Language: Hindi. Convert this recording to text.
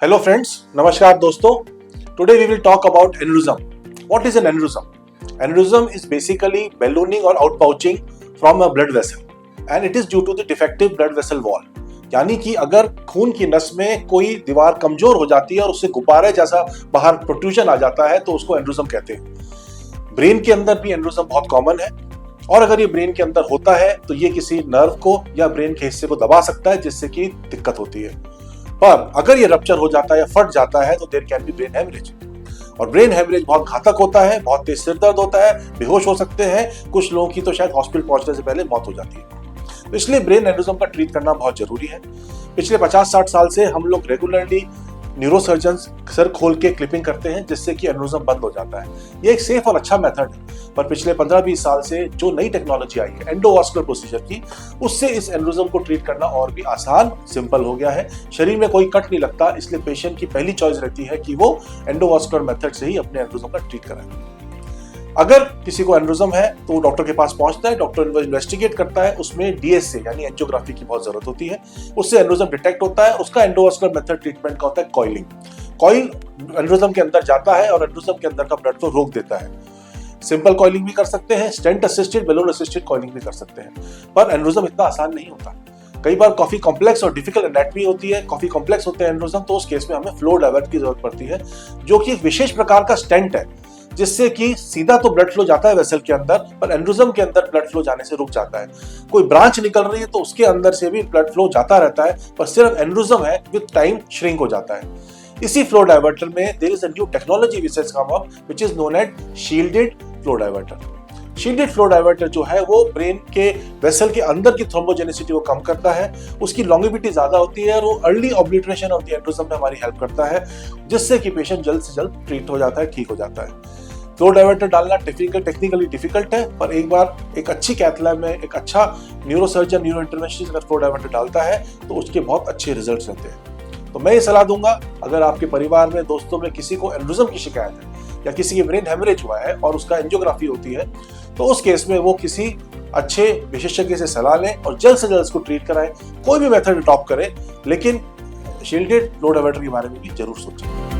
Hello friends, Namaskar दोस्तों. Today we will talk about aneurysm. What is an aneurysm? Aneurysm is basically ballooning or outpouching from a blood vessel and it is due to the defective blood vessel wall. यानी कि अगर खून की नस में कोई दीवार कमजोर हो जाती है और उससे गुब्बारे जैसा बाहर प्रोट्रूजन आ जाता है तो उसको एनेुरिज्म कहते हैं. ब्रेन के अंदर भी एनेुरिज्म बहुत कॉमन है और अगर ये ब्रेन के अंदर होता है तो ये किसी नर्व को या ब्रेन के हिस्से को दबा सकता है जिससे कि दिक्कत होती है. पर अगर ये रप्चर हो जाता है या फट जाता है तो there can be brain haemorrhage. और ब्रेन हेमरेज बहुत घातक होता है, बहुत तेज सिर दर्द होता है, बेहोश हो सकते हैं, कुछ लोगों की तो शायद हॉस्पिटल पहुंचने से पहले मौत हो जाती है. तो इसलिए ब्रेन एनेुरिज्म का ट्रीट करना बहुत जरूरी है. पिछले 50-60 साल से हम लोग रेगुलरली न्यूरोसर्जन्स सर खोल के क्लिपिंग करते हैं जिससे कि एनेुरिज्म बंद हो जाता है. ये एक सेफ और अच्छा मेथड है. पर पिछले 15-20 साल से जो नई टेक्नोलॉजी आई है एंडोवास्कुलर प्रोसीजर की, उससे इस एनेुरिज्म को ट्रीट करना और भी आसान, सिंपल हो गया है. शरीर में कोई कट नहीं लगता, इसलिए पेशेंट की पहली चॉइस रहती है कि वो एंडोवास्कुलर मेथड से ही अपने एनेुरिज्म का ट्रीट कराएं. अगर किसी को एनेुरिज्म है तो वो डॉक्टर के पास पहुंचता है, डॉक्टर इन्वेस्टिगेट करता है, उसमें डीएसए यानी एंजियोग्राफी की बहुत जरूरत होती है. उससे एनेुरिज्म डिटेक्ट होता है. उसका एंडोवास्कुलर मेथड ट्रीटमेंट का होता है कॉइलिंग. कॉइल एनेुरिज्म के अंदर जाता है और एनेुरिज्म के अंदर का ब्लड फ्लो रोक देता है. सिंपल कॉइलिंग भी कर सकते हैं, stent assisted, balloon assisted coiling भी कर सकते हैं. पर एनेुरिज्म इतना आसान नहीं होता. कई बार काफी कॉम्प्लेक्स और डिफिकल्ट एनाटॉमी होती है, काफी कॉम्प्लेक्स होते हैं एनेुरिज्म, तो उस केस में हमें फ्लो डाइवर्ट की जरूरत पड़ती है जो कि एक विशेष प्रकार का स्टेंट है जिससे कि सीधा तो ब्लड फ्लो जाता है वेसल के अंदर, पर एनेुरिज्म के अंदर ब्लड फ्लो जाने से रुक जाता है. कोई ब्रांच निकल रही है तो उसके अंदर से भी ब्लड फ्लो जाता रहता है, पर सिर्फ एनेुरिज्म है विद टाइम श्रिंक हो जाता है. इसी फ्लो डाइवर्टर में there is a new technology which has come up which is known as shielded flow diverter. Shielded flow diverter जो है वो ब्रेन के वेसल के अंदर की थ्रोम्बोजेनिसिटी को कम करता है, उसकी लॉन्गेविटी ज्यादा होती है और वो अर्ली ऑब्लिटरेशन ऑफ द एनेुरिज्म में हमारी हेल्प करता है जिससे कि पेशेंट जल्द से जल्द ट्रीट हो जाता है, ठीक हो जाता है. फ्लो डाइवर्टर डालना टेक्निकली डिफिकल्ट है, पर एक बार एक अच्छी कैथ लैब में एक अच्छा न्यूरोसर्जन, न्यूरो इंटरवेंशनिस्ट अगर फ्लो डाइवर्टर डालता है तो उसके बहुत अच्छे रिजल्ट्स रहते हैं. तो मैं ये सलाह दूंगा, अगर आपके परिवार में, दोस्तों में किसी को एनेुरिज्म की शिकायत है या किसी की ब्रेन हेमरेज हुआ है और उसका एंजियोग्राफी होती है तो उस केस में वो किसी अच्छे विशेषज्ञ से सलाह लें और जल्द से जल्द उसको ट्रीट कराएं. कोई भी मेथड अडॉप्ट करें, लेकिन शील्डेड फ्लो डाइवर्टर के बारे में भी जरूर सोचें.